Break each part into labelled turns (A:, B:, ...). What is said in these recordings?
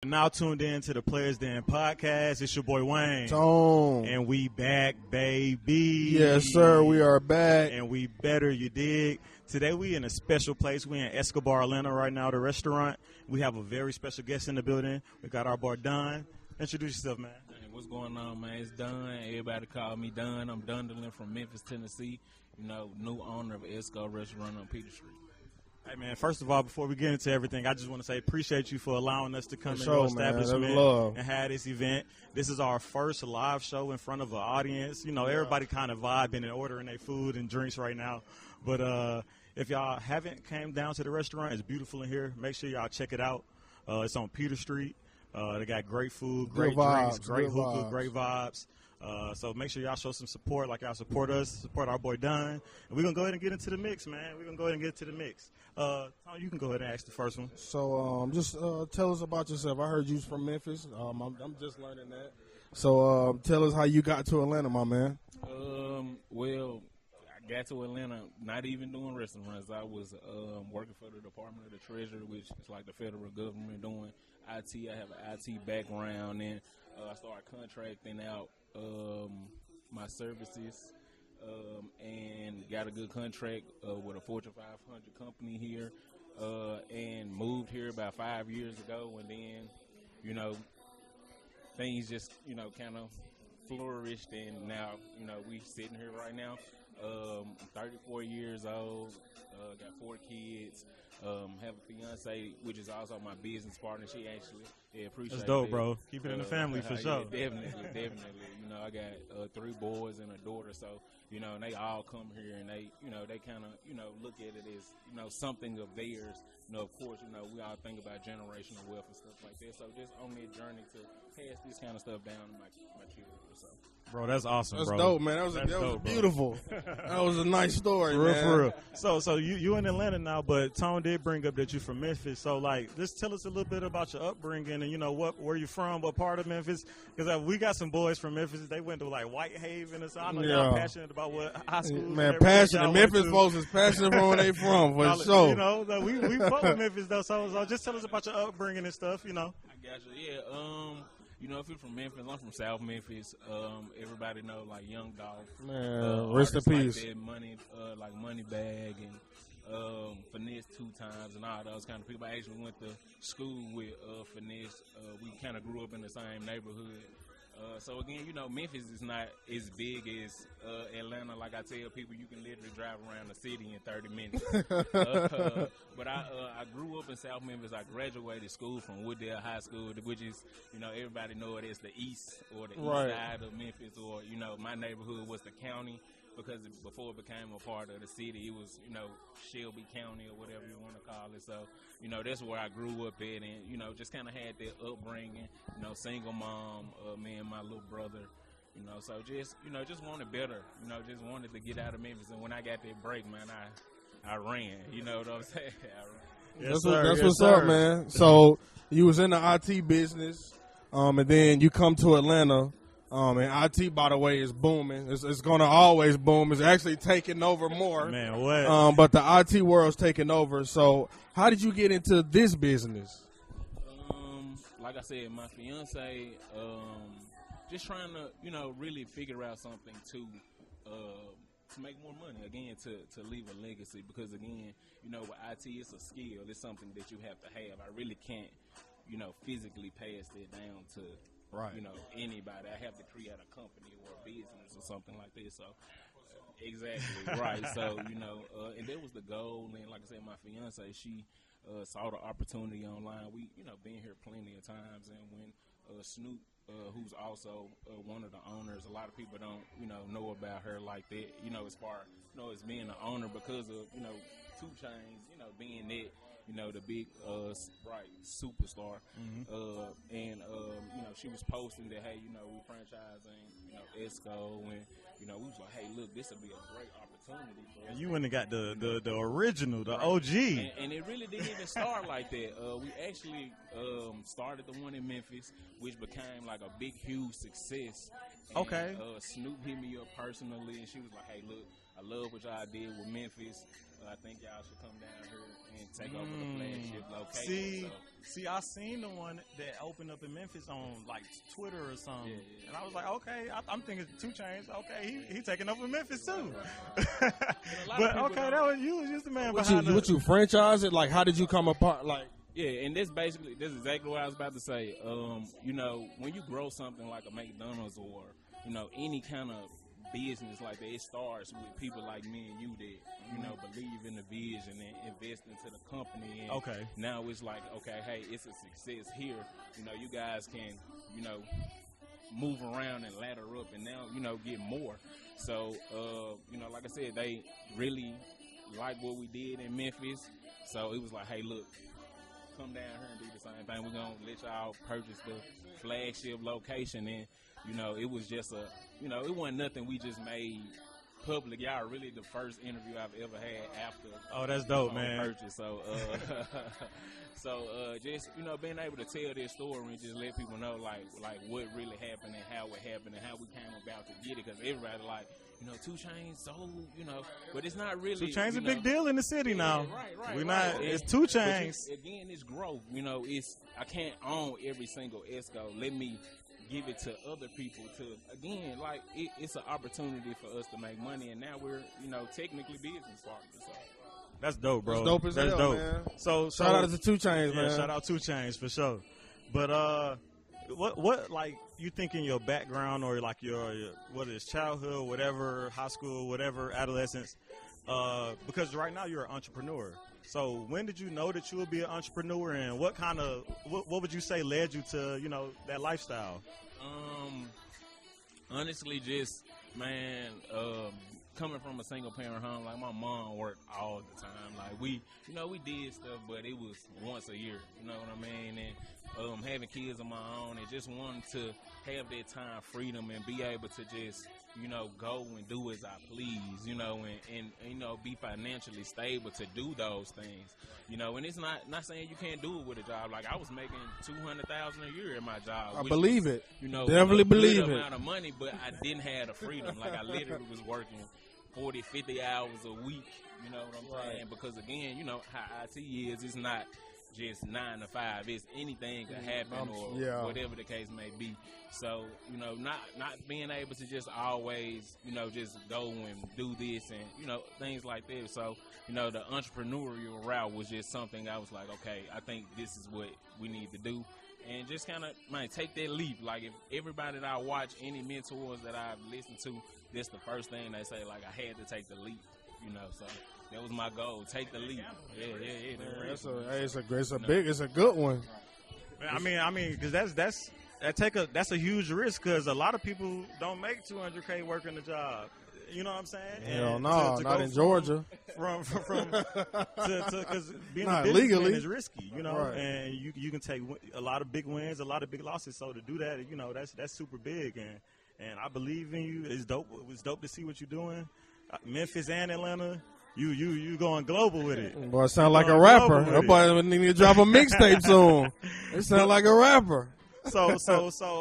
A: now tuned in to the Players Den podcast. It's your boy Wayne.
B: Tone.
A: And we back, baby.
B: Yes, sir. We are back.
A: And we better, you dig. Today we in a special place. We in Escobar, Atlanta right now, the restaurant. We have a very special guest in the building. We got our boy Dunn. Introduce yourself, man.
C: Hey, what's going on, man? It's Dunn. Everybody call me Dunn. I'm Dunn from Memphis, Tennessee. You know, new owner of Esco Restaurant on Peter Street.
A: Hey, man, first of all, before we get into everything, I just want to say appreciate you for allowing us to come
B: For
A: in
B: sure,
A: your
B: man.
A: establishment
B: Love.
A: and have this event. This is our first live show in front of an audience. You know, everybody kind of vibing and ordering their food and drinks right now. But if y'all haven't came down to the restaurant, it's beautiful in here. Make sure y'all check it out. It's on Peter Street. They got great food, great drinks, great hookah, great vibes. So make sure y'all show some support like y'all support us, support our boy Dunn. And we're going to go ahead and get into the mix, man. We're going to go ahead and get to the mix. Tom, you can go ahead and ask the first one.
B: So just tell us about yourself. I heard you was from Memphis. I'm just learning that. So tell us how you got to Atlanta, my man.
C: Well, I got to Atlanta not even doing restaurants. I was working for the Department of the Treasury, which is like the federal government doing IT. I have an IT background, and I started contracting out my services and got a good contract with a Fortune 500 company here and moved here about 5 years ago. And then, you know, things just, you know, kind of flourished. And now, you know, we sitting here right now. I'm 34 years old, got 4 kids. Have a fiance, which is also my business partner. She actually appreciates
A: That's dope,
C: it.
A: bro. Keep it in the family for sure.
C: Yeah, definitely. You know, I got 3 boys and a daughter, so you know, and they all come here and they, you know, they kind of, you know, look at it as, you know, something of theirs. You know, of course, you know, we all think about generational wealth and stuff like that. So just on that journey to pass this kind of stuff down to my children. So.
A: Bro, that's awesome,
B: That's
A: bro.
B: dope, man. That was
A: dope,
B: beautiful. That was a nice story,
A: for real,
B: man.
A: for real. So you in Atlanta now, but Tone did bring up that you're from Memphis. So, like, just tell us a little bit about your upbringing and, you know, where you from, what part of Memphis. Because we got some boys from Memphis. They went to, like, Whitehaven or something. I know y'all passionate about what high school.
B: Man, passionate. Memphis folks is passionate from where they from, for sure.
A: You know, we fuck with Memphis, though. So just tell us about your upbringing and stuff, you know.
C: I got you. Yeah, you know, if you're from Memphis, I'm from South Memphis. Everybody know, like, Young Dolph.
B: Man, rest in peace.
C: Like that, Money, like Moneybag and Finesse 2 times and all those kind of people. I actually went to school with Finesse. We kind of grew up in the same neighborhood. So, again, you know, Memphis is not as big as Atlanta. Like I tell people, you can literally drive around the city in 30 minutes. But I grew up in South Memphis. I graduated school from Wooddale High School, which is, you know, everybody know it as the east or the east side of Memphis. Or, you know, my neighborhood was the county because before it became a part of the city, it was, you know, Shelby County or whatever you want to call it. So, you know, that's where I grew up at and, you know, just kind of had that upbringing, you know, single mom, me and my little brother, you know, so just, you know, just wanted better, you know, just wanted to get out of Memphis. And when I got that break, man, I ran, you know what I'm saying? I ran.
B: That's what's up, man. So you was in the IT business, and then you come to Atlanta. And IT, by the way, is booming. It's going to always boom. It's actually taking over more.
A: Man, what?
B: But the IT world's taking over. So how did you get into this business?
C: Like I said, my fiance, just trying to, you know, really figure out something to make more money, again, to leave a legacy. Because, again, you know, with IT, it's a skill. It's something that you have to have. I really can't, you know, physically pass it down to, you know, anybody. I have to create a company or a business or something like this. So, exactly, right. So, you know, and that was the goal. And like I said, my fiance, she saw the opportunity online. We, you know, been here plenty of times. And when Snoop, who's also one of the owners, a lot of people don't, you know about her like that, you know, as far, you know, as being the owner because of, you know, 2 Chainz, you know, being that, you know, the big, superstar. And, you know, she was posting that, hey, you know, we franchising, you know, Esco. And, you know, we was like, hey, look, this would be a great opportunity for us.
A: You went and got the original, the OG.
C: And it really didn't even start like that. We actually started the one in Memphis, which became like a big, huge success. And,
A: okay.
C: Snoop hit me up personally, and she was like, hey, look, I love what y'all did with Memphis. I think y'all should come down here and take over the flagship location.
A: See, I seen the one that opened up in Memphis on like Twitter or something, and I was like, okay, I'm thinking 2 Chainz. Okay, he taking over Memphis too. But okay, that was you. Was just the man behind it.
B: What you franchise it? Like, how did you come apart? Like,
C: yeah, and this exactly what I was about to say. You know, when you grow something like a McDonald's or any kind of business like that, it starts with people like me and you that believe in the vision and invest into the company. And now it's like, okay, hey, it's a success here. You guys can move around and ladder up and now get more. So like I said, they really like what we did in Memphis. So it was like, hey, look, come down here and do the same thing. We're gonna let y'all purchase the flagship location. And it was just it wasn't nothing we just made public. Y'all are really the first interview I've ever had after.
A: Oh, that's dope, man.
C: Purchase. So, just being able to tell this story and just let people know like what really happened and how it happened and how we came about to get it. Because everybody like 2 Chainz sold, but it's not really.
A: 2 Chainz a big deal in the city now.
C: Right.
A: We're not. It's 2 Chainz.
C: Again, it's growth. I can't own every single Esco. Let me give it to other people to, again, like it's an opportunity for us to make money, and now we're technically business partners. So.
A: That's dope, bro.
B: That's dope as hell,
A: dope,
B: man.
A: So
B: shout out to 2 Chainz, man.
A: Yeah, shout out 2 Chainz for sure. But what like you think in your background or like your what is childhood, whatever, high school, whatever, adolescence? Because right now you're an entrepreneur. So when did you know that you would be an entrepreneur, and what would you say led you to that lifestyle?
C: Honestly, just coming from a single parent home, like my mom worked all the time. Like we did stuff, but it was once a year. You know what I mean? And having kids of my own, and just wanting to have that time freedom and be able to just go and do as I please, and be financially stable to do those things, and it's not saying you can't do it with a job. Like I was making $200,000 a year in my job.
B: I believe it.
C: Definitely
B: believe it.
C: Amount of money, but I didn't have the freedom. Like I literally was working 40, 50 hours a week. You know what I'm saying? Because again, how IT is, it's not just 9 to 5. It's anything can happen or whatever the case may be. So, not being able to just always, just go and do this and, things like that. So, the entrepreneurial route was just something I was like, okay, I think this is what we need to do. And just kind of, take that leap. Like if everybody that I watch, any mentors that I've listened to, that's the first thing they say, like I had to take the leap, so. That was my goal. Take the leap. Yeah.
B: It's a good one.
A: I mean, because that's a huge risk, because a lot of people don't make $200K working a job. You know what I'm saying?
B: Hell no, not in Georgia.
A: Because being
B: not
A: a businessman
B: legally
A: is risky,
B: right.
A: And you can take a lot of big wins, a lot of big losses. So to do that, that's super big, and I believe in you. It's dope. It was dope to see what you're doing, Memphis and Atlanta. You going global with it.
B: Boy, it sound like a rapper. That boy need to drop a mixtape soon. It sound like a rapper.
A: So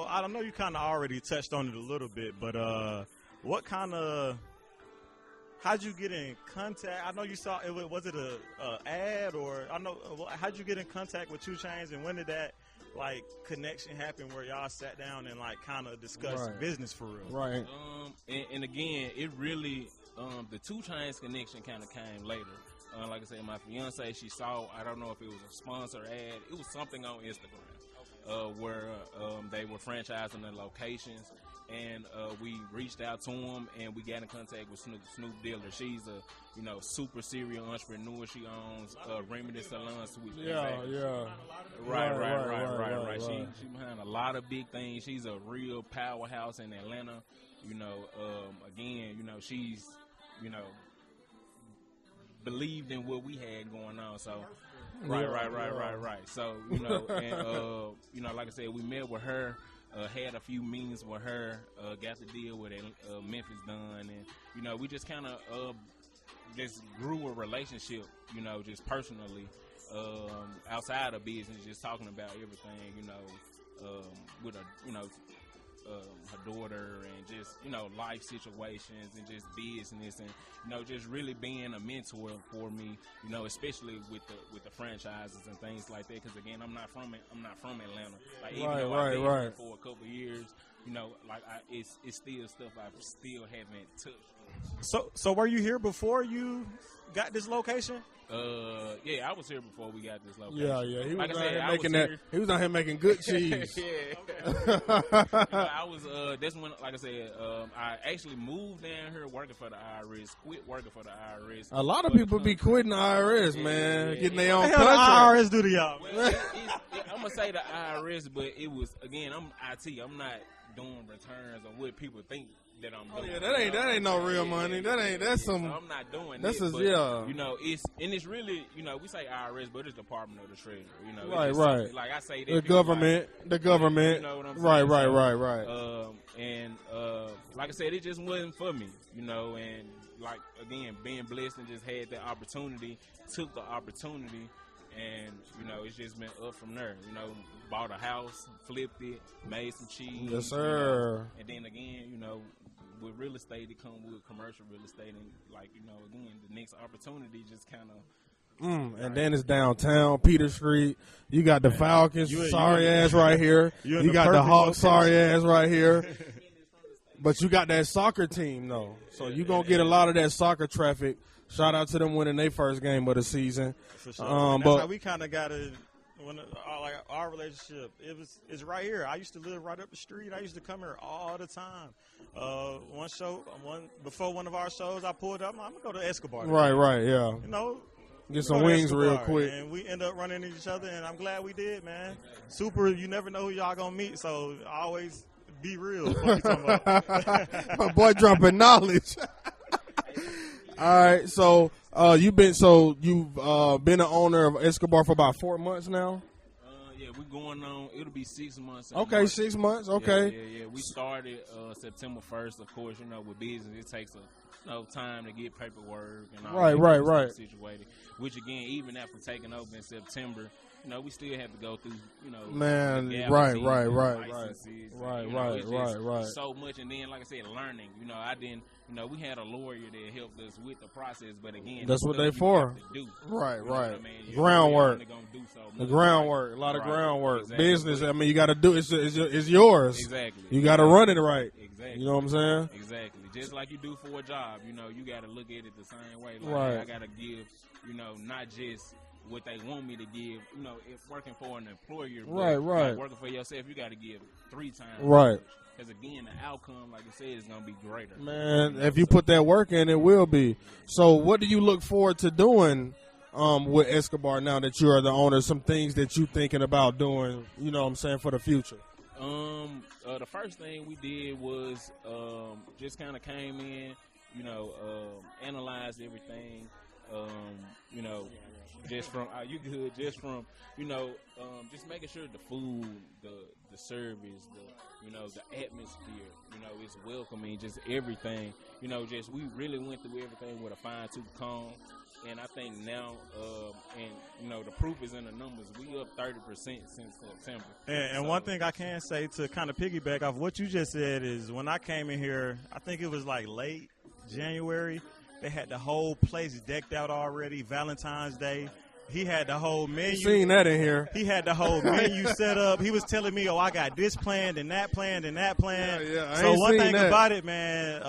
A: I don't know, you kind of already touched on it a little bit, but how'd you get in contact? I know you saw it. Was it a ad, or how'd you get in contact with 2 Chainz, and when did that connection happen where y'all sat down and kind of discussed business for real?
B: Right.
C: And again, it really. The 2 Chainz connection kind of came later. Like I said, my fiance, she saw, I don't know if it was a sponsor ad. It was something on Instagram where they were franchising the locations. And we reached out to them, and we got in contact with Snoop Diller. She's a super serial entrepreneur. She owns Remedy Salon Suite. Right. She behind a lot of big things. She's a real powerhouse in Atlanta. Again, she's believed in what we had going on. So, right. So, and like I said, we met with her, had a few meetings with her, got to deal with Memphis Dunn, and we just kind of just grew a relationship, just personally, outside of business, just talking about everything, with her daughter and just, you know, life situations and just business and, you know, just really being a mentor for me, you know, especially with the franchises and things like that. Because again, I'm not from Atlanta. Like even though I've been here for a couple of years, you know, like it's still stuff I still haven't touched.
A: So were you here before you got this location?
C: Yeah, I was here before we got this location.
B: Yeah. He was
C: like
B: out
C: I said,
B: here
C: I
B: making
C: was
B: that.
C: here.
B: He was out here making good cheese.
C: Yeah. I was. That's when, like I said, I actually moved down here working for the IRS. Quit working for the IRS.
B: A lot of people be quitting the IRS, man, getting their own
A: What the hell
B: contract.
A: the IRS do to y'all?
C: Well, I'm gonna say the IRS, but it was again. I'm IT. I'm not doing returns on what people think that I'm doing.
B: Yeah, that ain't no real money. That's some.
C: So I'm not doing
B: That's
C: it. But,
B: yeah.
C: You know, it's really, you know, we say IRS, but it's Department of the Treasury. You know,
B: Right,
C: it's
B: right.
C: Like I say, that
B: The
C: people
B: government.
C: You know what I'm saying?
B: Right.
C: And like I said, it just wasn't for me. You know, and like again, being blessed and just had the opportunity, took the opportunity. And, you know, it's just been up from there. You know, bought a house, flipped it, made some cheese.
B: Yes, sir.
C: You know, and then again, you know, with real estate, it comes with commercial real estate. And, like, you know, again, the next opportunity just kind of.
B: And then it's downtown, Peter Street. You got the Falcons, sorry ass right here. You got the Hawks, sorry ass right here. But you got that soccer team, though. So you're going to get a lot of that soccer traffic. Shout out to them winning their first game of the season.
A: For sure. That's how we kind of got it. Like our relationship, it's right here. I used to live right up the street. I used to come here all the time. Before one of our shows, I pulled up. I'm gonna go to Escobar today.
B: Right, yeah.
A: You know,
B: get some wings real quick.
A: And we end up running into each other, and I'm glad we did, man. Super. You never know who y'all gonna meet, so always be real. What you talking about?
B: My boy dropping knowledge. All right, so you've been an owner of Escobar for about 4 months now.
C: Yeah, we're going on. It'll be 6 months.
B: Okay, March. 6 months. Okay.
C: Yeah. We started September 1st. Of course, you know, with business, it takes time to get paperwork and all
B: right.
C: situated. Which again, even after taking over in September, you know, we still have to go through, you know,
B: man, right.
C: So much, and then, like I said, learning. You know, we had a lawyer that helped us with the process, but again,
B: that's what they for. Right. Groundwork. The groundwork, a lot of groundwork. Exactly. Business. I mean, you got to do it's yours.
C: Exactly.
B: You got to run it right.
C: Exactly.
B: You know what I'm saying?
C: Exactly. Just like you do for a job, you know, you got to look at it the same way. Like,
B: right.
C: I got to give, you know, not just what they want me to give. You know, if working for an employer,
B: right.
C: Like working for yourself, you got to give 3 times.
B: Right.
C: Because again, the outcome, like I said, is going to be greater.
B: Man, if you put that work in, it will be. So, what do you look forward to doing with Escobar now that you are the owner? Some things that you thinking about doing, you know what I'm saying, for the future?
C: The first thing we did was just kind of came in, you know, analyzed everything, you know, just from you know, just making sure the food, the service, you know, the atmosphere, you know, is welcoming, just everything, you know, just we really went through everything with a fine-tooth comb. And I think now, and you know, the proof is in the numbers. We up 30% since September.
A: And one thing I can say to kind of piggyback off what you just said is when I came in here, I think it was like late January. They had the whole place decked out already. Valentine's Day. He had the whole menu.
B: Seen that in here.
A: He had the whole menu set up. He was telling me, I got this planned and that planned and that planned.
B: Yeah.
A: So one thing about it, man,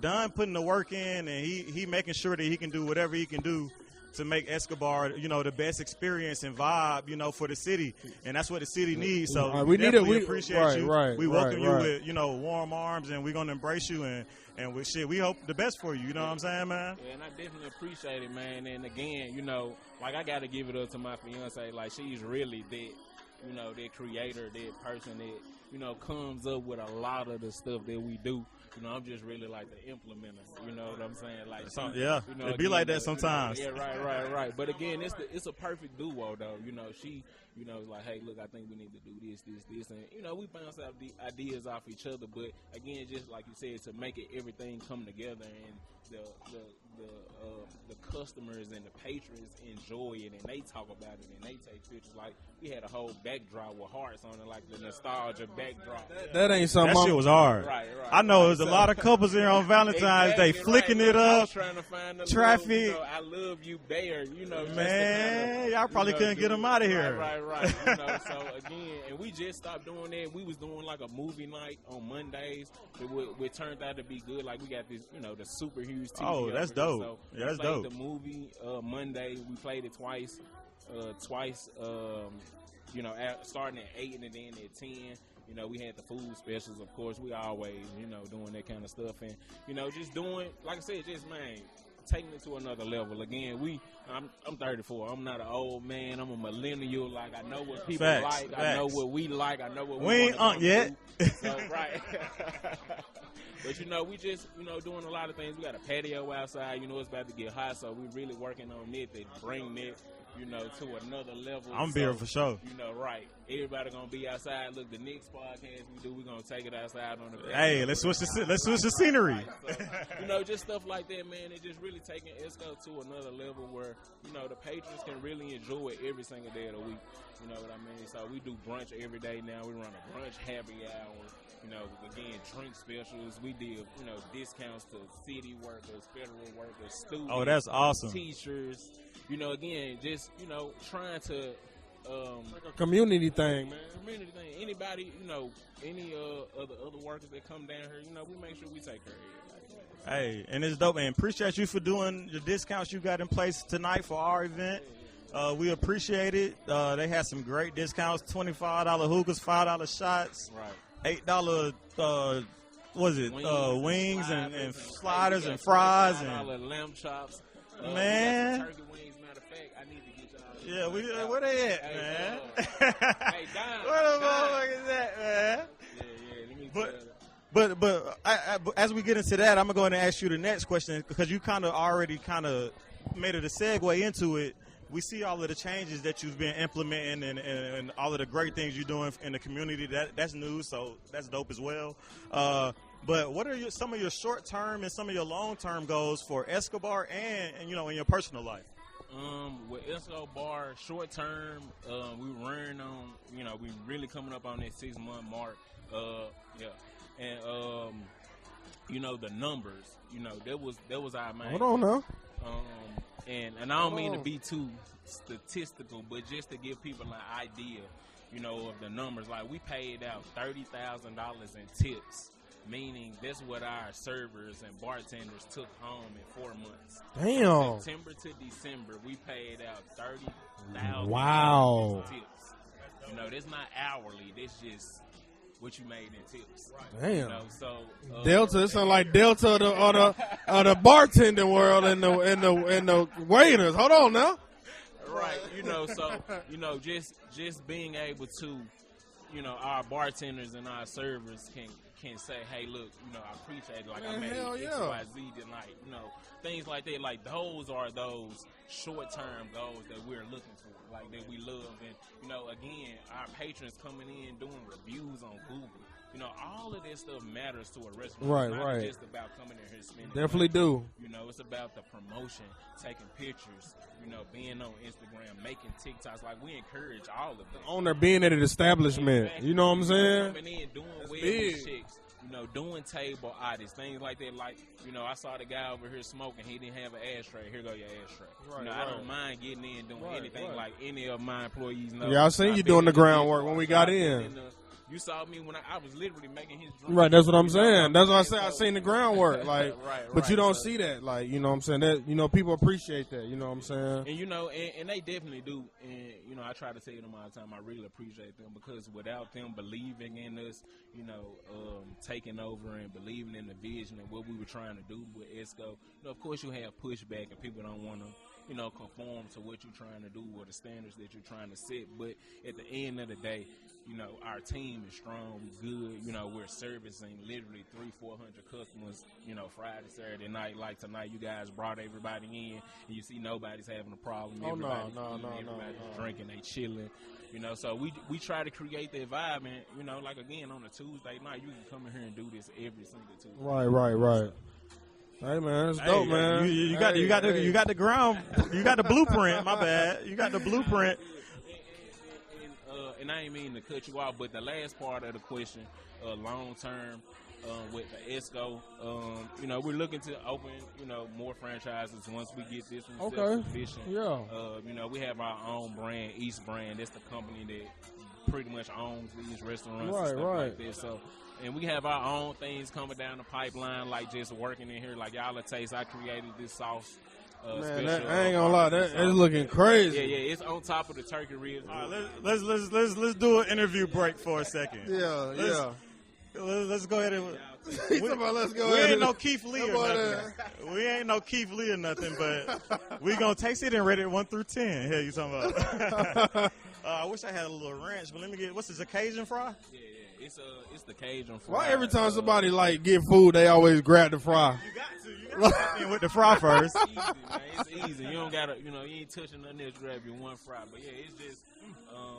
A: Dunn putting the work in, and he making sure that he can do whatever he can do to make Escobar, you know, the best experience and vibe, you know, for the city. And that's what the city needs. So we appreciate you. We welcome you with, you know, warm arms, and we're going to embrace you. And we hope the best for you. You know what I'm saying, man?
C: Yeah, and I definitely appreciate it, man. And again, you know, like I got to give it up to my fiance. Like she's really that, you know, that creator, that person that, you know, comes up with a lot of the stuff that we do. You know, I'm just really like the implementer. You know what I'm saying? Like,
A: yeah,
C: you know,
A: it be like that sometimes.
C: Yeah, right. But again, it's a perfect duo, though. You know, she, you know, is like, hey, look, I think we need to do this, and you know, we bounce out the ideas off each other. But again, just like you said, to make everything come together and the the customers and the patrons enjoy it, and they talk about it, and they take pictures. Like, we had a whole backdrop with hearts on it, like the nostalgia backdrop.
B: That ain't something.
A: That shit was hard.
C: Right.
A: I know there's a lot of couples here on Valentine's Day flicking it
C: I
A: up.
C: was trying to find a
A: Traffic.
C: little, I love you bear,
A: Man, y'all probably couldn't get them out of here.
C: Right. So again, and we just stopped doing that. We was doing like a movie night on Mondays. It turned out to be good. Like, we got this, the super huge TV.
A: Oh, that's dope.
C: So
A: yeah, that's
C: we played
A: dope.
C: the movie Monday. We played it twice. Starting at 8 and then at 10. We had the food specials, of course. We always, doing that kind of stuff. And, just doing, like I said, taking it to another level. Again, I'm 34. I'm not an old man. I'm a millennial. Like, I know what people like. I know what we like. I know what we
A: ain't yet.
C: So, right. But, we just, doing a lot of things. We got a patio outside. It's about to get hot, so we're really working on it to bring it, to another level.
A: I'm here for sure.
C: Right. Everybody gonna be outside. Look, the next podcast we're gonna take it outside on the patio.
A: Hey, let's switch the scenery.
C: Right. So, just stuff like that, man. It's just really taking Esco to another level where, the patrons can really enjoy it every single day of the week. You know what I mean? So we do brunch every day now. We run a brunch happy hour. Again, drink specials. We did, discounts to city workers, federal workers, students.
A: Oh, that's awesome.
C: Teachers. Again, just, trying to
B: like a community thing, man.
C: Community thing. Anybody, any other workers that come down here, we make sure we take care of everybody.
A: Hey, and it's dope, and appreciate you for doing the discounts you got in place tonight for our event. We appreciate it. They had some great discounts: $25 hookahs, $5 shots,
C: right?
A: $8 wings and sliders and fries and
C: lamb chops.
A: Man,
C: turkey wings. Matter of fact, I need to get y'all.
A: Yeah, where they at, man?
C: Hey, Dunn.
A: Where the motherfuckers at, man?
C: Yeah. Let me
A: But as we get into that, I'm gonna go ahead and ask you the next question because you already made it a segue into it. We see all of the changes that you've been implementing and all of the great things you're doing in the community. That's new, so that's dope as well. But what are some of your short-term and some of your long-term goals for Escobar and in your personal life?
C: With Escobar, short-term, we run on, we really coming up on that 6-month mark. And the numbers, that was our main.
B: Hold on now.
C: And I don't mean to be too statistical, but just to give people an idea, of the numbers. Like, we paid out $30,000 in tips, meaning that's what our servers and bartenders took home in 4 months.
B: Damn.
C: From September to December, we paid out $30,000
B: wow.
C: in tips. That's not hourly. That's just what you made in tips.
B: Damn.
C: So
B: Delta, it sounds like Delta or the bartending world and the waiters. Hold on now.
C: Right. So just being able to, our bartenders and our servers can say, hey, look, I appreciate it. Like, I made XYZ tonight. Things like that. Like, those are those short-term goals that we're looking for, like, that we love. And, again, our patrons coming in doing reviews on Google. All of this stuff matters to a restaurant.
B: Right.
C: It's just about coming in here spending
B: Definitely
C: money.
B: do.
C: It's about the promotion, taking pictures, being on Instagram, making TikToks. Like, we encourage all of them.
B: On there being at an establishment.
C: Exactly.
B: You know what I'm saying?
C: Coming in, doing well
B: big.
C: with chicks. Doing table audits, things like that. Like, I saw the guy over here smoking. He didn't have an ashtray. Here go your ashtray.
B: Right,
C: I don't mind getting in doing anything like any of my employees know.
B: Yeah, I seen you doing the groundwork when we got in.
C: You saw me when I was literally making his drink.
B: Right, that's what I'm saying. That's what I said. I seen the groundwork. Like,
C: right.
B: But you don't see that. Like, you know what I'm saying? That, people appreciate that. You know what I'm saying?
C: And, and they definitely do. And, I try to tell them all the time, I really appreciate them because without them believing in us, taking over and believing in the vision and what we were trying to do with Esco, of course you have pushback and people don't want to, conform to what you're trying to do or the standards that you're trying to set. But at the end of the day, our team is strong, good. We're servicing literally 300-400 customers, Friday, Saturday night. Like tonight, you guys brought everybody in, and you see nobody's having a problem. Everybody's drinking, they chilling. So we try to create that vibe, and like again on a Tuesday night, you can come in here and do this every single Tuesday.
B: Right. Hey man, it's dope, man.
A: You got the ground, you got the blueprint. My bad, you got the blueprint.
C: And I ain't mean to cut you off, but the last part of the question, long term, with the Esco, we're looking to open, more franchises once we get this one self-sufficient.
B: Yeah.
C: We have our own brand, East Brand. That's the company that pretty much owns these restaurants and stuff like this. So, and we have our own things coming down the pipeline, like just working in here. Like y'all taste, I created this sauce.
B: Man,
C: special,
B: I ain't gonna lie, that is looking crazy.
C: Yeah, it's on top of the turkey ribs.
A: All right, let's do an interview break for a second. Let's go ahead and.
B: Let's go
A: We
B: ahead.
A: ain't no Keith Lee or nothing. We ain't no Keith Lee or nothing, but we gonna taste it and rate it 1 through 10. Here you talking about? I wish I had a little ranch, but let me get. What's this, a Cajun fry?
C: Yeah. It's the Cajun fry.
B: Why every time somebody get food, they always grab the fry?
A: You got to in with the fry first.
C: It's easy, man. It's easy. You don't gotta, you ain't touching nothing else. Grab your one fry, but yeah, it's just.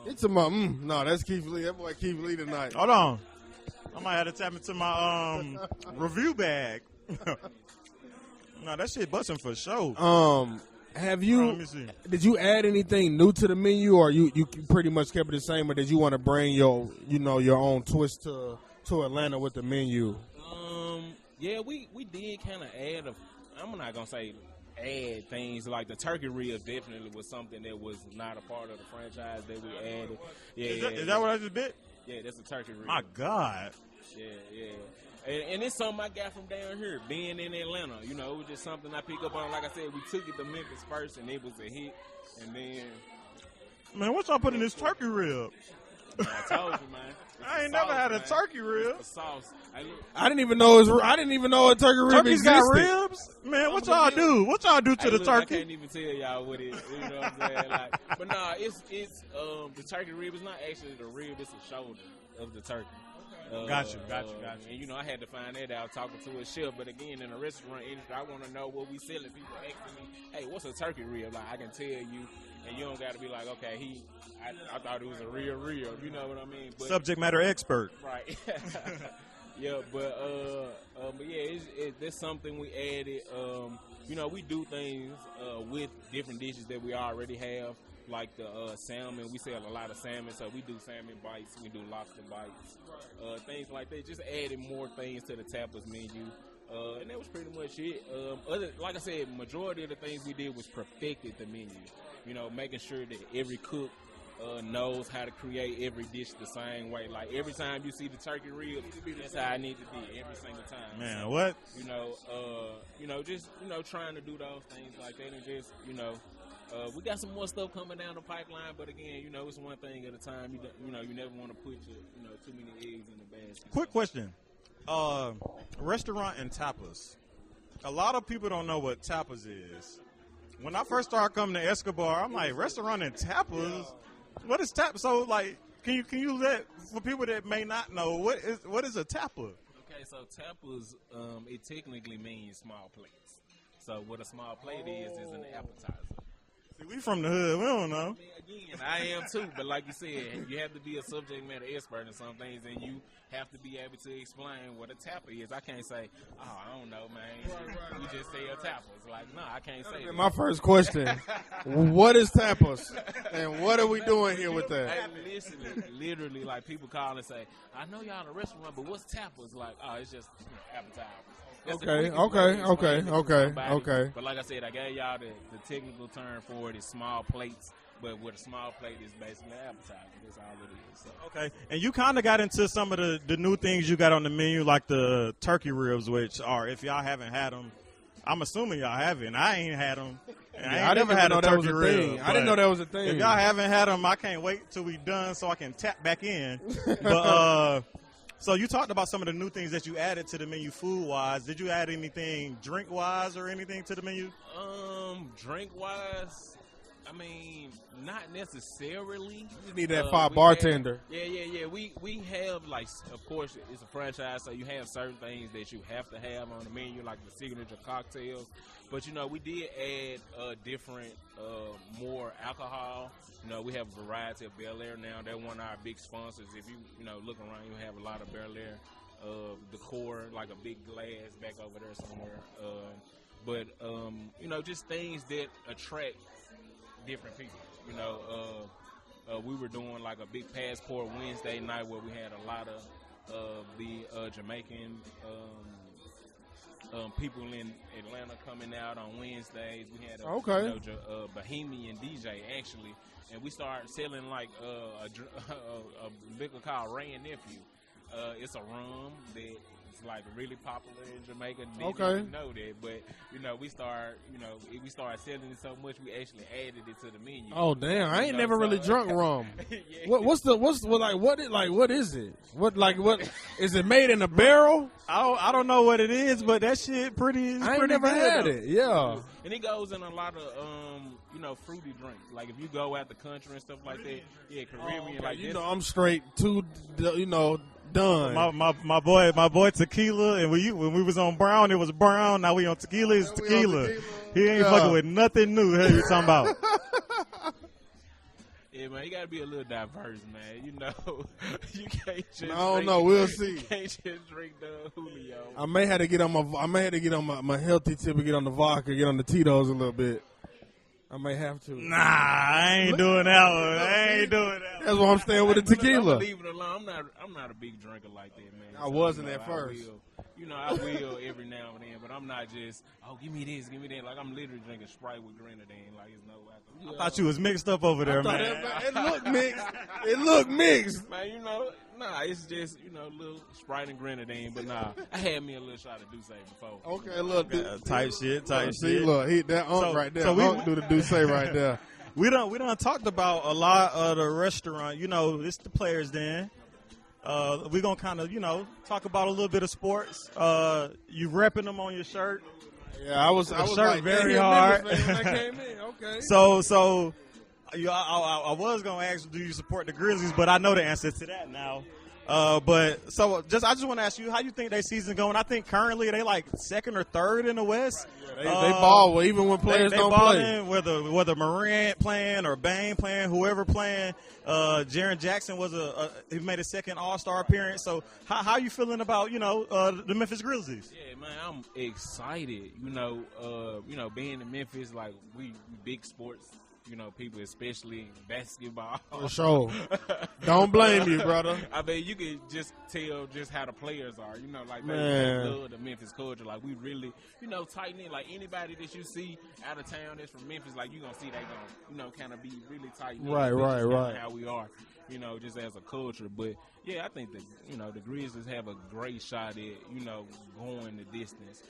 B: It's about no, that's Keith Lee. That boy Keith Lee tonight.
A: Hold on, I might have to tap into my review bag. No, that shit busting for sure.
B: Have
A: Let
B: you?
A: me see.
B: Did you add anything new to the menu, or you pretty much kept it the same, or did you want to bring your own twist to Atlanta with the menu?
C: Yeah, we did kind of add I'm not gonna say add things like the turkey rib. Definitely was something that was not a part of the franchise that we added. Yeah,
A: Is that what I just did?
C: Yeah, that's a turkey rib.
A: My God.
C: Yeah. And it's something I got from down here, being in Atlanta. It was just something I picked up on. Like I said, we took it to Memphis first, and it was a hit. And then,
A: Man, what y'all put in this turkey rib?
C: I told you, man.
A: I ain't never had a turkey rib.
C: It's the sauce.
B: I didn't even know a turkey rib
A: Turkey's
B: existed.
A: got ribs? Man, what y'all do? What y'all do to the turkey?
C: I can't even tell y'all what it is. You know what I'm saying? But nah, it's the turkey rib is not actually the rib. It's the shoulder of the turkey.
A: Got you.
C: And I had to find that out talking to a chef. But again, in the restaurant industry, I want to know what we selling. People asking me, "Hey, what's a turkey rib?" Like I can tell you, and you don't got to be like, "Okay, I thought it was a real rib." You know what I mean? But,
A: Subject matter expert.
C: right? Yeah, but yeah, that's something we added. We do things with different dishes that we already have. Like the salmon, we sell a lot of salmon, so we do salmon bites, we do lobster bites, things like that. Just adding more things to the tapas menu, and that was pretty much it. Like I said, majority of the things we did was perfected the menu. Making sure that every cook knows how to create every dish the same way. Like every time you see the turkey rib, that's how I need to be every single time.
A: Man,
C: so,
A: what?
C: Just trying to do those things like that, and just we got some more stuff coming down the pipeline, but again, it's one thing at a time. You never want to put too many eggs in the basket.
A: Quick question. Restaurant and tapas. A lot of people don't know what tapas is. When I first started coming to Escobar, I'm like, restaurant and tapas? What is tapas? So, can you let, for people that may not know, what is a tapa?
C: Okay, so tapas, it technically means small plates. So what a small plate is an appetizer.
A: See, we from the hood. We don't know.
C: Again, I am too, but like you said, you have to be a subject matter expert in some things, and you have to be able to explain what a tapa is. I can't say, I don't know, man. You just say a tapa. It's like, no, I can't say that.
B: My first question, what is tapas? And what are we doing here with that?
C: Hey, listen, literally, like people call and say, I know y'all in a restaurant, but what's tapas? Like, it's just appetizers.
B: Okay.
C: But like I said, I gave y'all the technical term for it is small plates, but with a small plate is basically an appetizer. That's all it is. So.
A: Okay, and you kind of got into some of the new things you got on the menu, like the turkey ribs, which are, if y'all haven't had them, I'm assuming y'all haven't. I ain't had them. I ain't never had a turkey rib.
B: I didn't know that was a thing.
A: If y'all haven't had them, I can't wait till we done so I can tap back in. But so you talked about some of the new things that you added to the menu food-wise. Did you add anything drink-wise or anything to the menu?
C: Drink-wise, I mean, not necessarily.
B: You just need that bartender.
C: Yeah. We have, of course, it's a franchise, so you have certain things that you have to have on the menu, like the signature cocktails. But, we did add different, more alcohol. We have a variety of Bel Air now. They're one of our big sponsors. If you, look around, you have a lot of Bel Air decor, like a big glass back over there somewhere. But just things that attract different people. We were doing like a big passport Wednesday night where we had a lot of the Jamaican people in Atlanta coming out on Wednesdays. We had a Bahamian DJ actually, and we started selling like a liquor called Ray and Nephew. It's a rum that is like really popular in Jamaica. Didn't even know that, but we started selling it so much we actually added it to the menu.
B: Oh damn! I ain't never really drunk rum. Yeah. What is it? What is it made in a barrel?
A: I don't know what it is, but that shit pretty.
B: I ain't never had it. Yeah.
C: And it goes in a lot of fruity drinks. Like if you go out the country and stuff like that, Caribbean like this.
B: I'm straight to Dunn.
A: My boy tequila, and when we was on brown, it was brown. Now we on tequila, it's tequila. He ain't fucking with nothing new. What you talking about?
C: Yeah, man, you gotta be a little diverse, man. You can't just.
B: I don't know. We'll see.
C: You can't just drink the Julio.
B: I may have to get on my healthy tip and get on the vodka, get on the Tito's a little bit. I may have to.
A: Nah, I ain't doing that one. I ain't doing that.
B: That's why I'm staying with the tequila.
C: Leave it alone. I'm not a big drinker like that, man.
B: I wasn't at first.
C: I will every now and then, but I'm not just, give me this, give me that. Like I'm literally drinking Sprite with grenadine. Like it's no alcohol.
A: I thought you was mixed up over there, man.
B: It looked mixed.
C: Man, it's just, a little Sprite and grenadine, but nah, I had me a little shot of Douce before.
B: Okay, look.
A: Type shit.
B: See, look, that right there. So do the Douce right there.
A: We done talked about a lot of the restaurant. It's the Players Den. We're going to kind of, talk about a little bit of sports. You repping them on your shirt.
B: Yeah, I was like,
A: very hard.
B: When I came in. Okay.
A: So I was going to ask, do you support the Grizzlies? But I know the answer to that now. I just want to ask you, how you think their season going? I think currently they like second or third in the West.
B: They ball even when players don't play.
A: Whether Morant playing or Bane playing, whoever playing. Jaren Jackson he made a second All-Star appearance. So how you feeling about the Memphis Grizzlies?
C: Yeah, man, I'm excited. Being in Memphis, like we big sports. People, especially basketball. For
B: sure. Don't blame you, brother.
C: I mean, you can just tell just how the players are. They love the Memphis culture. Like, we really, tighten in. Like, anybody that you see out of town that's from Memphis, like, you're going to see they going to, kind of be really tight.
B: Right.
C: How we are, just as a culture. But, yeah, I think that, the Grizzlies have a great shot at, going the distance.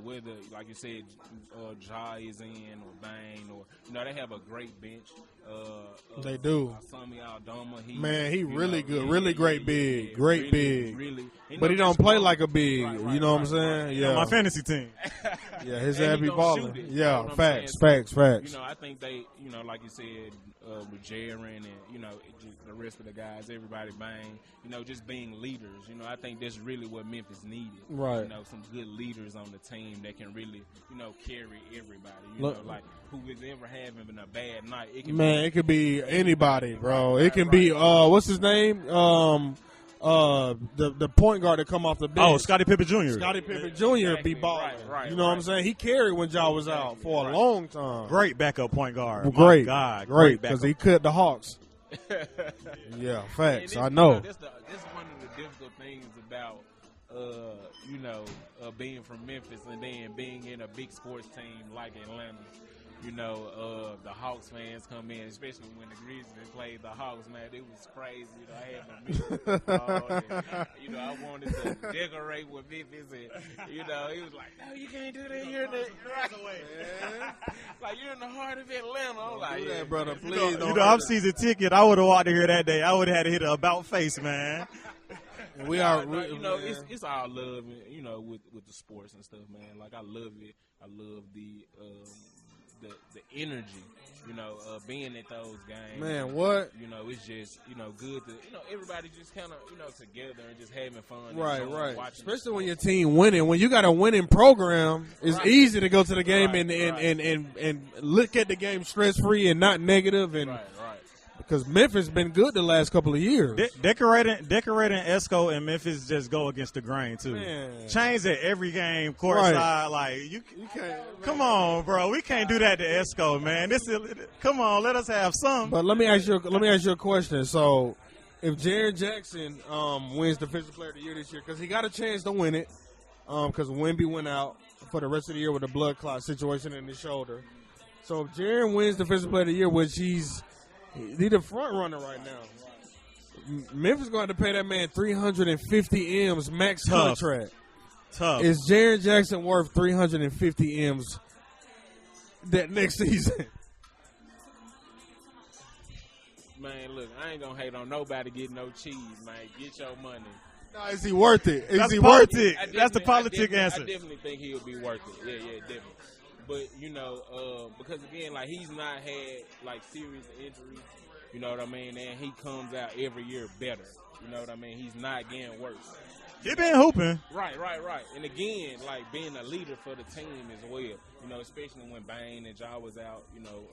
C: Whether, like you said, Ja is in or Bane or, they have a great bench.
B: They do.
C: Sami Aldama,
B: he really good. Really great big. Great big.
C: Really.
B: But he don't play like a big. You know what I'm saying? Yeah.
A: My fantasy team.
B: Yeah, his ass be balling. Yeah, facts.
C: I think they, like you said, with Jaren and, the rest of the guys, everybody Bang, just being leaders. I think that's really what Memphis needed.
B: Right.
C: Some good leaders on the team that can really, carry everybody. Like who is ever having a bad night.
B: It could be anybody, bro. It can be, what's his name? The point guard that come off the bench.
A: Oh, Scottie Pippen Jr.
B: Scottie Pippen Jr. be balling.
C: Right,
B: you know what I'm saying? He carried when Ja was out for a long time.
A: Great backup point guard.
B: Great.
A: My God,
B: great, because he cut the Hawks. Yeah, facts. I know.
C: That's one of the difficult things about, being from Memphis and then being in a big sports team like Atlanta. The Hawks fans come in, especially when the Grizzlies played the Hawks, man. It was crazy. I had my I wanted to decorate with Memphis, and it was like, no, you can't do that. You're in the like you're in the heart of Atlanta. I'm like,
B: do that, brother. Please,
A: I'm season ticket. I would have walked in here that day. I would have had to hit an about face, man.
C: It's all love, with the sports and stuff, man. Like I love it. I love the energy, being at those games.
B: Man, what?
C: It's just, good to, everybody just kind of, together and just having fun.
B: Right. Especially when your team winning. When you got a winning program, it's easy to go to the game and look at the game stress-free and not negative. And because Memphis been good the last couple of years.
A: Decorating Esco and Memphis just go against the grain too.
B: Man.
A: Chains at every game, courtside.
B: Right.
A: Like you
B: can't.
A: come on, bro. We can't do that to Esco, man. Come on, let us have some.
B: But let me ask you a question. So, if Jaren Jackson wins Defensive Player of the Year this year, because he got a chance to win it, because Wemby went out for the rest of the year with a blood clot situation in his shoulder. So if Jaren wins Defensive Player of the Year, which he's the front runner right now, Memphis going to pay that man $350 M's max contract.
A: Tough.
B: Is Jaren Jackson worth $350 M's that next season?
C: Man, look, I ain't gonna hate on nobody getting no cheese, man. Get your money.
B: No, is he worth it?
A: That's politics. That's the politic answer.
C: I definitely think he'll be worth it. Yeah, definitely. But, because, again, like, he's not had, like, serious injuries, you know what I mean? And he comes out every year better, you know what I mean? He's not getting worse.
A: He been hooping.
C: Right. And, again, like, being a leader for the team as well, you know, especially when Bane and Ja was out, you know,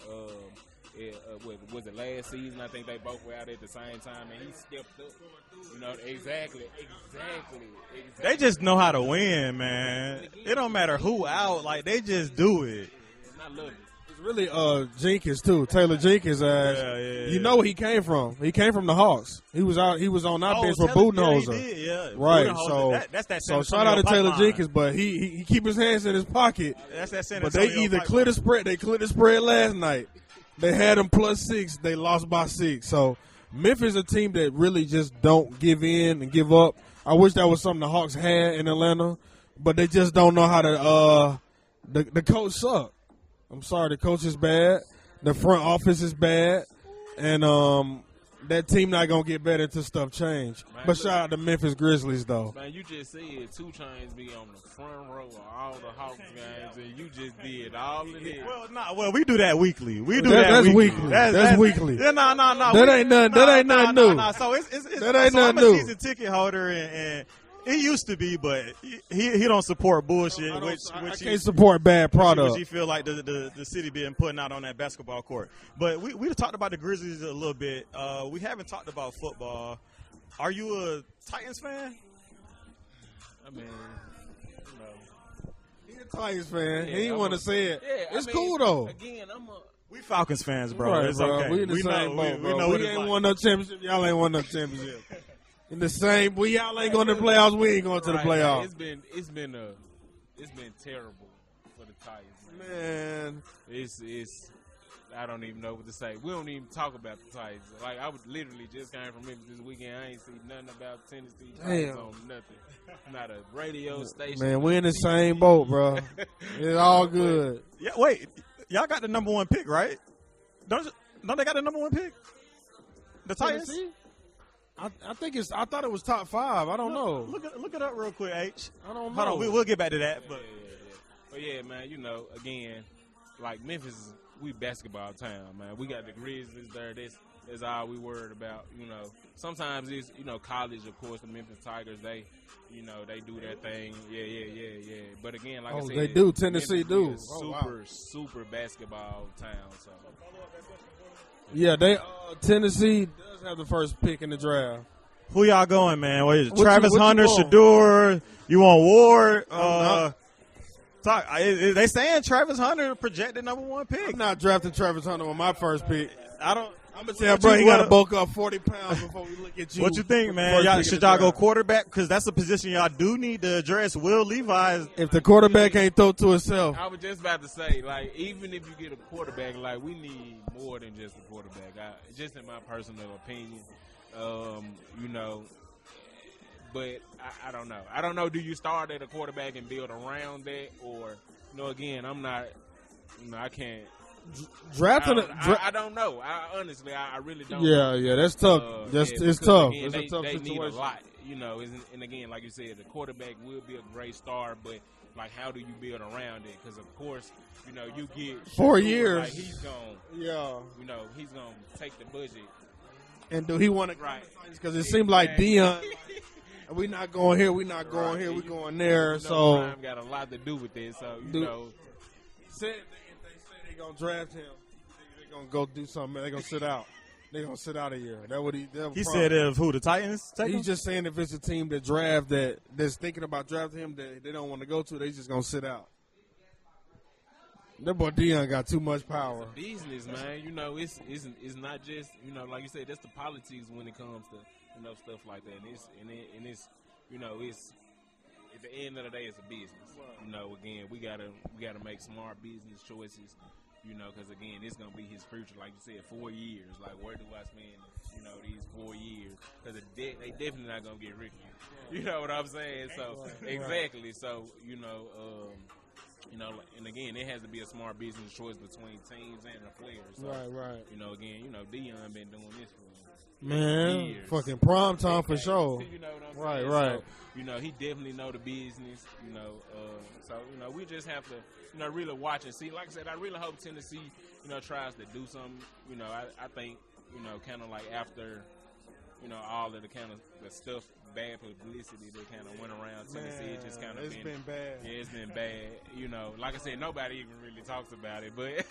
C: was it last season? I think they both were out at the same time, and he stepped up. You know, exactly.
A: They just know how to win, man. It don't matter who out. Like, they just do it.
C: I love it.
B: It's really Jenkins, too. Taylor Jenkins.
A: Yeah.
B: You know where he came from. He came from the Hawks. He was on our bench for Budenholzer.
A: Yeah.
B: Right.
A: That's
B: so shout out to Taylor Jenkins, but he keep his hands in his pocket.
A: That's that San
B: But they either clear the spread. They cleared the spread last night. They had them +6. They lost by 6. So Memphis is a team that really just don't give in and give up. I wish that was something the Hawks had in Atlanta, but they just don't know how to. The coach suck. I'm sorry, the coach is bad. The front office is bad, and that team not gonna get better until stuff change.
C: Man,
B: but shout out to Memphis Grizzlies though.
C: Man, you just said 2 Chainz be on the front row of all the Hawks games, and you just did all of it.
A: Well, we do that weekly.
B: That's weekly. That's weekly.
A: Yeah, no.
B: That ain't nothing new.
A: No. So it's
B: that ain't
A: so
B: nothing
A: I'm a
B: new.
A: season ticket holder, and he used to be, but he don't support bullshit.
B: I can't support bad product.
A: Which he feel like the city being putting out on that basketball court. But we talked about the Grizzlies a little bit. We haven't talked about football. Are you a Titans fan?
C: I mean,
B: He's a Titans fan.
C: Yeah,
B: he didn't want to say it.
C: Yeah,
B: it's cool though.
C: Again,
A: We Falcons fans, bro.
B: Right,
A: it's
B: bro.
A: okay.
B: We in the same boat, bro.
A: We know
B: We
A: what it's
B: ain't
A: like.
B: won no championship. Y'all ain't won no championship. In the same, y'all ain't going to the playoffs. We ain't going to the playoffs.
C: It's been terrible for the Titans.
B: Man,
C: it's I don't even know what to say. We don't even talk about the Titans. Like, I was literally just came from Memphis this weekend. I ain't seen nothing about Tennessee Titans on nothing. Not a radio station.
B: Man, we in the same boat, bro. It's all good.
A: Yeah, wait. Y'all got the number 1 pick, right? Don't they got the number 1 pick? The Titans?
B: Tennessee? I think it's. I thought it was top 5. I don't know.
A: Look it up real quick, H.
B: I don't know.
A: Hold on, we'll get back to that. But
C: But yeah, man, again, like Memphis, we basketball town, man. We got the Grizzlies there. That's all we worried about. Sometimes it's college, of course. The Memphis Tigers, they do their thing. Yeah. But again, like I said,
B: they do. Tennessee
C: Memphis
B: do.
C: is super basketball town. So
B: yeah, Tennessee does have the first pick in the draft.
A: who y'all going, man? What is it?
B: What
A: Travis
B: you
A: Hunter,
B: want?
A: Shador. You want Ward?
B: not.
A: They saying Travis Hunter projected number 1 pick.
B: I'm not drafting Travis Hunter on my first pick.
A: I don't.
B: I'm gonna tell bro, he got to bulk up 40 pounds before we look at you.
A: What you think, man? Should y'all go quarterback? Because that's a position y'all do need to address. Will Levi is.
B: If the quarterback ain't throw to himself,
C: I was just about to say, like, even if you get a quarterback, like, we need more than just a quarterback. Just in my personal opinion, But I don't know. I don't know. Do you start at a quarterback and build around that, or again, I'm not. I can't.
B: drafting.
C: I don't know. Honestly, I really don't.
B: Yeah, that's tough. It's tough.
C: Again,
B: It's a tough
C: they
B: situation.
C: need a lot, and again, like you said, the quarterback will be a great star, but like, how do you build around it? Because of course, you get
B: 4
C: Shador,
B: years.
C: Like, he's gonna, he's gonna take the budget.
B: And do he want to?
C: Right.
B: Because it seemed like Dion. We not going here. We not going here. We going there. So
C: Prime got a lot to do with this. So
B: if they say they gonna draft him, they gonna go do something. They gonna sit out. They're going to sit out of here. That what
A: he said if who, the Titans take him?
B: He's just saying if it's a team that's thinking about drafting him that they don't want to go to, they just going to sit out. That boy Deion got too much power.
C: It's business, man. You know, it's not just, you know, like you said, that's the politics when it comes to, you know, stuff like that. And it's you know, it's at the end of the day, it's a business. You know, again, we gotta make smart business choices. You know, because again, it's gonna be his future. Like you said, 4 years. Like, where do I spend, you know, these 4 years? Because they definitely not gonna get Ricky. You know what I'm saying? So exactly. So you know, and again, it has to be a smart business choice between teams and the players. So,
B: right.
C: You know, again, you know, Deion been doing this for
B: years. Fucking prime time for sure.
C: You know what I'm saying?
B: Right.
C: So, you know, he definitely know the business. You know, so you know, we just have to, you know, really watch and see. Like I said, I really hope Tennessee, you know, tries to do something. You know, I think, you know, kind of like after, you know, all of the kind of the stuff, bad publicity that kind of went around Tennessee, it just kind of
B: been bad.
C: Yeah, it's been bad. You know, like I said, nobody even really talks about it, but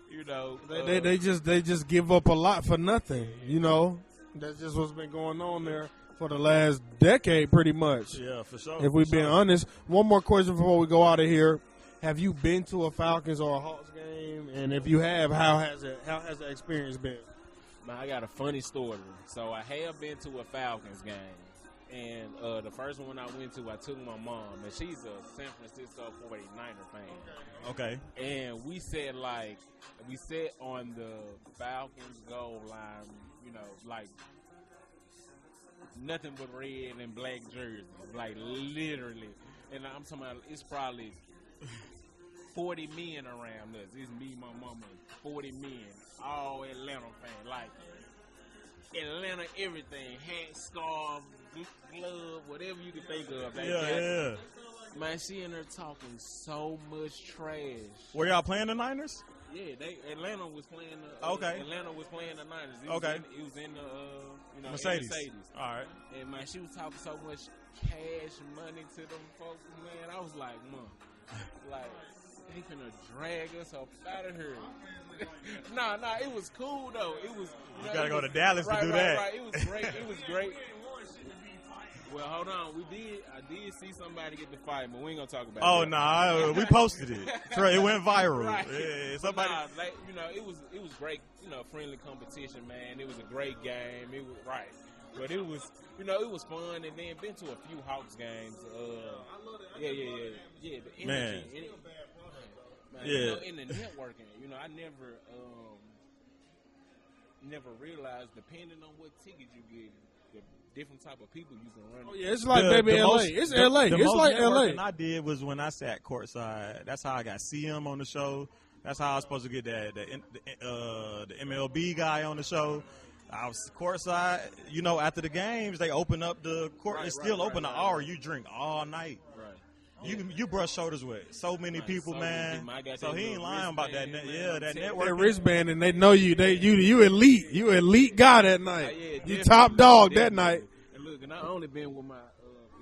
C: you know,
B: they just give up a lot for nothing. You know, that's just what's been going on there for the last decade, pretty much.
A: Yeah, for sure.
B: If we're being honest, one more question before we go out of here: have you been to a Falcons or a Hawks game? And if you have, how has the experience been?
C: Man, I got a funny story. So I have been to a Falcons game, and the first one I went to, I took my mom, and she's a San Francisco 49er fan.
A: Okay.
C: And we sat on the Falcons goal line, you know, like nothing but red and black jerseys, like literally. And I'm talking about, it's probably 40 men around us. It's me, my mama, 40 men, all Atlanta fans. Like, Atlanta everything, hat, scarf, glove, whatever you can think of.
A: Yeah.
C: Man, she in there talking so much trash.
A: Were y'all playing the Niners?
C: Yeah, Atlanta was playing the Atlanta was playing the Niners. It was in the
A: Mercedes.
C: All right. And man, she was talking so much cash money to them folks. Man, I was like, Mom, like, they finna drag us up out of here. Nah, it was cool though. It was.
A: You gotta go to Dallas to do that.
C: Right. It was great. It was great. Well, hold on. I did see somebody get the fight, but we ain't gonna talk about it.
A: Oh, nah, we posted it. It went viral.
C: Right.
A: Yeah, somebody.
C: You know, it was great. You know, friendly competition, man. It was a great game. It was right, but it was, you know, it was fun. And then been to a few Hawks games. Yeah. The energy.
A: Man.
C: Yeah. You know, in the networking, you know, I never realized, depending on what ticket you get, the different type of people you can run.
B: Oh, yeah, it's like LA. It's LA. It's like LA.
A: I did was when I sat courtside. That's how I got CM on the show. That's how I was supposed to get the MLB guy on the show. I was courtside. You know, after the games, they open up the court. It's still open an hour. You drink all night. You brush shoulders with so many people, man. So he ain't lying about that. That network.
B: That wristband, and they know you. You elite. You elite guy that night. You top dog that night.
C: And look, and I only been with my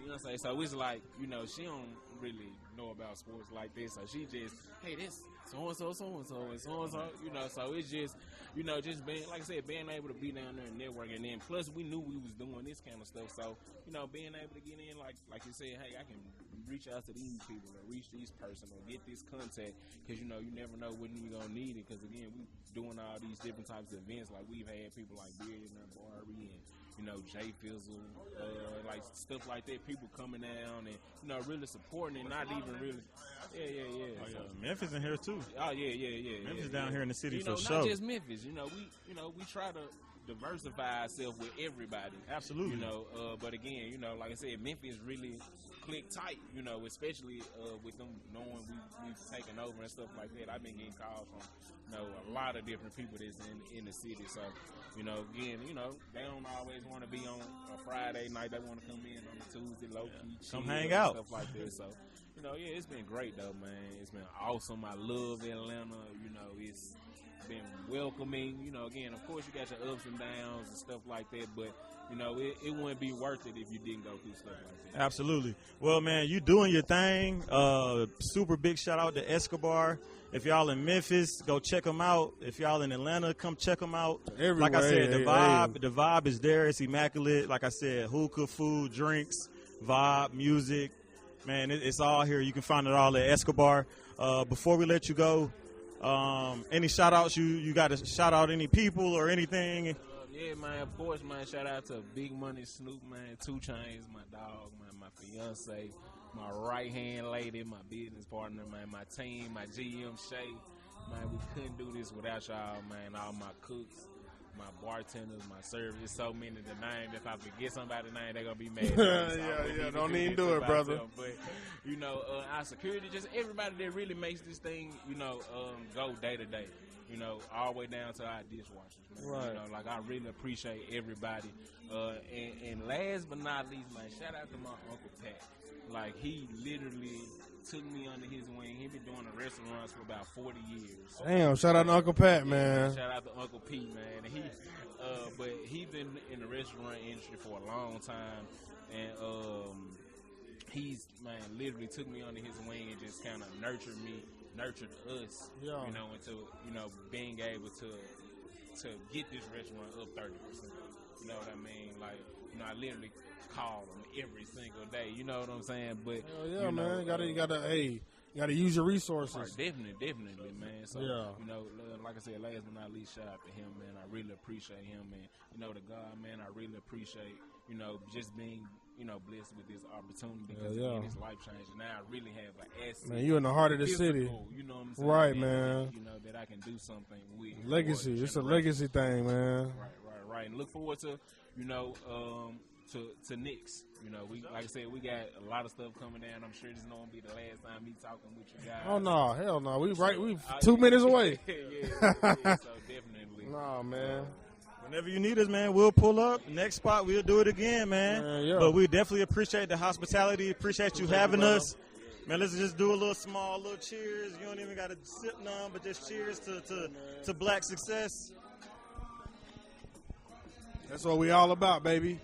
C: fiance, so it's like, you know, she don't really know about sports like this, so she just, hey, this so and so, you know. So it's just, you know, just being, like I said, being able to be down there and network, and then plus we knew we was doing this kind of stuff, so, you know, being able to get in, like you said, hey, I can reach out to these people or reach these person or get this contact, because, you know, you never know when you're gonna need it, because again, we doing all these different types of events. Like, we've had people like Beard and Barbie and, you know, Jay Fizzle, like stuff like that, people coming down and, you know, really supporting and not even really. Yeah.
A: Oh, yeah. Memphis in here too.
C: Oh yeah.
A: Memphis down here in the city,
C: you know,
A: for
C: not
A: sure.
C: just Memphis. You know, we try to diversify ourselves with everybody.
A: Absolutely.
C: You know, but again, you know, like I said, Memphis really click tight. You know, especially with them knowing we've taken over and stuff like that. I've been getting calls from, you know, a lot of different people that's in the city. So, you know, again, you know, they don't always want to be on a Friday night. They want to come in on a Tuesday, low key,
A: come hang out,
C: stuff like that. So, you know, yeah, it's been great though, man. It's been awesome. I love Atlanta. You know, it's been welcoming. You know, again, of course, you got your ups and downs and stuff like that, but you know, it wouldn't be worth it if you didn't go through stuff like that.
A: Absolutely. Well, man, you doing your thing. Super big shout out to Escobar. If y'all in Memphis, go check them out. If y'all in Atlanta, come check them out.
B: Everywhere.
A: Like I said, the vibe is there. It's immaculate. Like I said, hookah, food, drinks, vibe, music. Man, it's all here. You can find it all at Escobar. Before we let you go, any shout outs? You got to shout out any people or anything?
C: Yeah, man, of course, man. Shout out to Big Money Snoop, man. 2 Chainz, my dog, man, my fiance, my right-hand lady, my business partner, man, my team, my GM, Shay. Man, we couldn't do this without y'all, man. All my cooks, my bartenders, my servers, so many to name. If I forget somebody's name, they're going to be mad.
B: Yeah, don't even do it, brother.
C: But, you know, our security, just everybody that really makes this thing, you know, go day to day. You know, all the way down to our dishwashers, man.
B: Right.
C: You know, like, I really appreciate everybody. And last but not least, man, shout out to my Uncle Pat. Like, he literally took me under his wing. He been doing the restaurants for about 40 years.
B: Damn, shout out to Uncle Pat, man.
C: Shout out to Uncle P, man. And but he been in the restaurant industry for a long time. And he's, man, literally took me under his wing and just kind of nurtured us,
B: Yeah.
C: you know, into, you know, being able to get this restaurant up 30%. You know what I mean? Like, you know, I literally call him every single day. You know what I'm saying? But
B: Hell yeah,
C: you know,
B: man. You gotta use your resources.
C: Definitely, man. So,
B: yeah.
C: you know, like I said, last but not least, shout out to him, man. I really appreciate him, man. You know, to God, man, I really appreciate, you know, just being, you know, blessed with this opportunity because again, it's life changing. Now I really have an asset.
B: Man, you in the heart of the city.
C: You know what I'm saying?
B: Right, man.
C: You know, that I can do something with.
B: Legacy. It's a legacy thing, man.
C: Right. And look forward to, you know, to Knicks. You know, we, like I said, we got a lot of stuff coming down. I'm sure this is not gonna be the last time me talking with you guys.
B: Oh no, hell no. We 2 minutes away.
C: yeah, so definitely.
B: Nah, man.
A: Whenever you need us, man, we'll pull up. Next spot, we'll do it again, man.
B: Yeah.
A: But we definitely appreciate the hospitality. Appreciate you having us. Man, let's just do a little cheers. You don't even got to sip none, but just cheers to black success.
B: That's what we all about, baby.